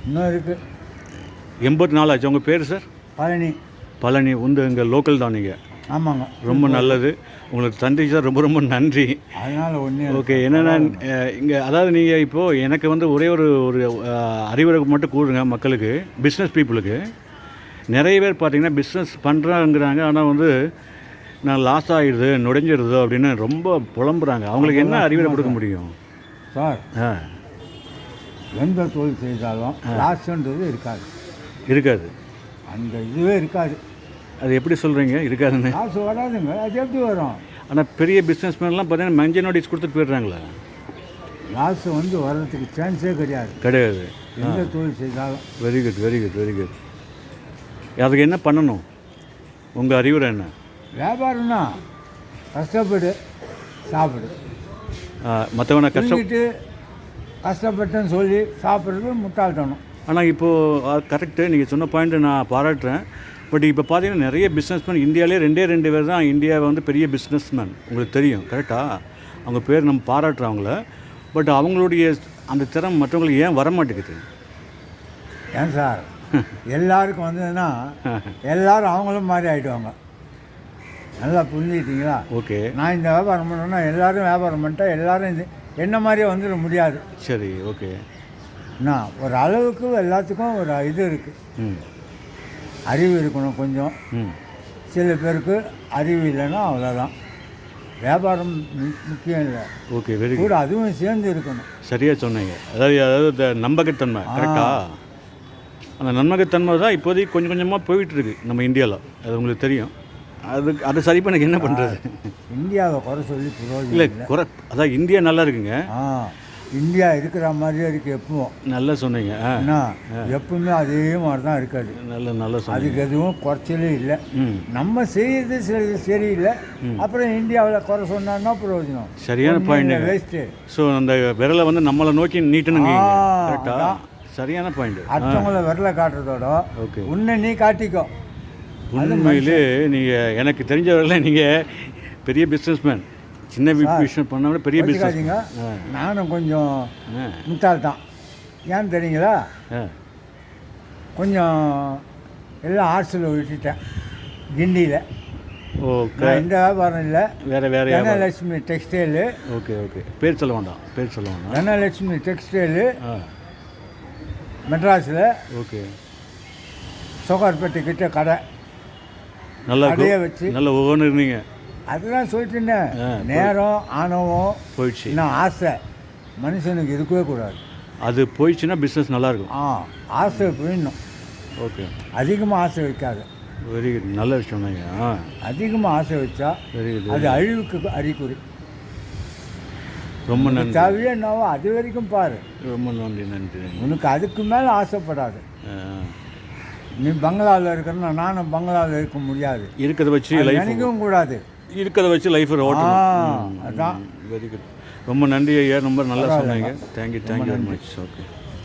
இன்னும் இருக்குது. 84 ஆச்சு. உங்கள் பேர் சார்? பழனி. பழனி இங்கே லோக்கல் தான் நீங்கள்? ஆமாங்க. ரொம்ப நல்லது. உங்களுக்கு தந்தை சார் ரொம்ப ரொம்ப நன்றி. அதனால் ஒன்றே ஓகே. என்னென்னா இங்கே அதாவது நீங்கள் இப்போது எனக்கு வந்து ஒரே ஒரு அறிவுரை மட்டும் கூறுங்க மக்களுக்கு, பிஸ்னஸ் பீப்புளுக்கு. நிறைய பேர் பார்த்தீங்கன்னா பிஸ்னஸ் பண்ணுறாங்கிறாங்க, ஆனால் வந்து நான் லாஸ் ஆகிடுது, நுழைஞ்சிடுது அப்படின்னு ரொம்ப புலம்புறாங்க. அவங்களுக்கு என்ன அறிவுரை கொடுக்க முடியும் சார்? எந்த தொழில் செய்தாலும் லாஸ்ன்றது இருக்காது. அந்த இதுவே இருக்காது. அது எப்படி சொல்கிறீங்க இருக்காதுன்னு? காசு வராதுங்க. அது எப்படி வரும்? ஆனால் பெரிய பிஸ்னஸ் மேன்லாம் பார்த்தீங்கன்னா மஞ்சள் நோட்டீஸ் கொடுத்துட்டு போயிடுறாங்களா? லாஸ் வந்து வர்றதுக்கு சான்ஸே கிடையாது. எந்த தொழில் செய்தாலும். Very good very good very good. அதுக்கு என்ன பண்ணணும்? உங்கள் அறிவுரை என்ன? வியாபாரம்னா கஷ்டப்படு, சாப்பிடு. மற்றவனை கஷ்டப்பட்டேன்னு சொல்லி சாப்பிட்றது முட்டாள்தனம். ஆனால் இப்போது கரெக்டு, நீங்கள் சொன்ன பாயிண்ட்டு நான் பாராட்டுறேன். பட் இப்போ பார்த்தீங்கன்னா நிறைய பிஸ்னஸ்மேன் இந்தியாவிலே 2 பேர் தான் இந்தியாவை வந்து பெரிய பிஸ்னஸ்மேன். உங்களுக்கு தெரியும் கரெக்டாக? அவங்க பேர் நம்ம பாராட்டுறோம் அவங்கள. பட் அவங்களுடைய அந்த திறமை மற்றவங்களுக்கு ஏன் வர மாட்டேங்குது? ஏன் சார்? எல்லாருக்கும் வந்ததுன்னா எல்லோரும் அவங்களும் மாதிரி ஆகிடுவாங்க. நல்லா புரிஞ்சுக்கிட்டீங்களா? ஓகே. நான் இந்த வியாபாரம் பண்ணேன்னா எல்லோரும் வியாபாரம் பண்ணிட்டா எல்லோரும் இது என்ன மாதிரியே வந்துட முடியாது. சரி, ஓகே. நான் ஒரு அளவுக்கு எல்லாத்துக்கும் ஒரு இது இருக்குது. அறிவு இருக்கணும் கொஞ்சம். சில பேருக்கு அறிவு இல்லைன்னா அவ்வளோதான். வியாபாரம் முக்கியம் இல்லை. ஓகே, வெரி கூட அதுவும் சேர்ந்து இருக்கணும். சரியாக சொன்னீங்க. அதாவது நம்பகத்தன்மை கரெக்டா? அந்த நம்பகத்தன்மை தான் இப்போதைக்கு கொஞ்சம் கொஞ்சமாக போயிட்டுருக்கு நம்ம இந்தியாவில். அது உங்களுக்கு தெரியும். அது சரி பண்ண என்ன பண்ணுறது? இந்தியாவை குறை சொல்லி புரோஜனம் இல்லை. அதான் இந்தியா நல்லா இருக்குங்க. இந்தியா இருக்கிற மாதிரியே இருக்குது எப்பவும். நல்லா சொன்னீங்க. எப்பவுமே அதே மாதிரி தான் இருக்காது. நல்லா சொன்னீங்க. அதுக்கு எதுவும் குறைச்சலே இல்லை. நம்ம செய்யறது சரியில்லை, அப்புறம் இந்தியாவில் குறை சொன்னா பிரயோஜனம். சரியான பாயிண்ட். வேஸ்ட்டு. ஸோ அந்த விரலை வந்து நம்மளை நோக்கி நீட்டணுங்க. கரெக்டா? சரியான பாயிண்ட். அடுத்தவங்கள விரலை காட்டுறதோட ஓகே உன்னை நீ காட்டிக்கோ. உண்மையிலே நீங்கள் எனக்கு தெரிஞ்ச வரையில் நீங்கள் பெரிய பிஸ்னஸ்மேன். சின்ன விஷயம் பண்ண விட பெரிய பிஸ்னஸ். நானும் கொஞ்சம் முட்டாள் தான். ஏன்னு தெரியுங்களா? கொஞ்சம் எல்லாம் ஆர்ட்ஸில் விட்டுட்டேன் கிண்டியில். ஓகே. இந்த வியாபாரம் இல்லை, வேறு தனலட்சுமி டெக்ஸ்டைலு. Okay okay. பேர் சொல்ல வேண்டாம். தனலட்சுமி டெக்ஸ்டைலு மெட்ராஸில். ஓகே. சோகார்பேட்டை கிட்ட கடை. நல்லா கடையை வச்சு நல்ல ஒவ்வொன்று இருந்தீங்க. அதுதான் சொல்லிட்டுனேன். நேரம் ஆணவம் போயிடுச்சு. இன்னும் ஆசை மனுஷனுக்கு இருக்கவே கூடாது. அது போயிடுச்சுன்னா பிஸ்னஸ் நல்லாயிருக்கும். ஆசை போயிடணும். ஓகே. அதிகமாக ஆசை வைக்காது. Very good. நல்ல விஷயம் தாங்க. அதிகமாக ஆசை வச்சா அது அழிவுக்கு அறிகுறி. ரொம்ப நன்றி. தேவையே என்னவோ அது வரைக்கும் பாரு. ரொம்ப நன்றி. உனக்கு அதுக்கு மேலே ஆசைப்படாது. நீ பங்களாவில் இருக்கிறன்னா நானும் பங்களாவில் இருக்க முடியாது. இருக்கிறத வச்சு நினைக்கவும் கூடாது. இருக்கிறத வச்சு லைஃப் ஓட்டணும். அதான். Very good. ரொம்ப நன்றி ஐயா. ரொம்ப நல்லா சொன்னீங்க. Thank you very much. ஓகே.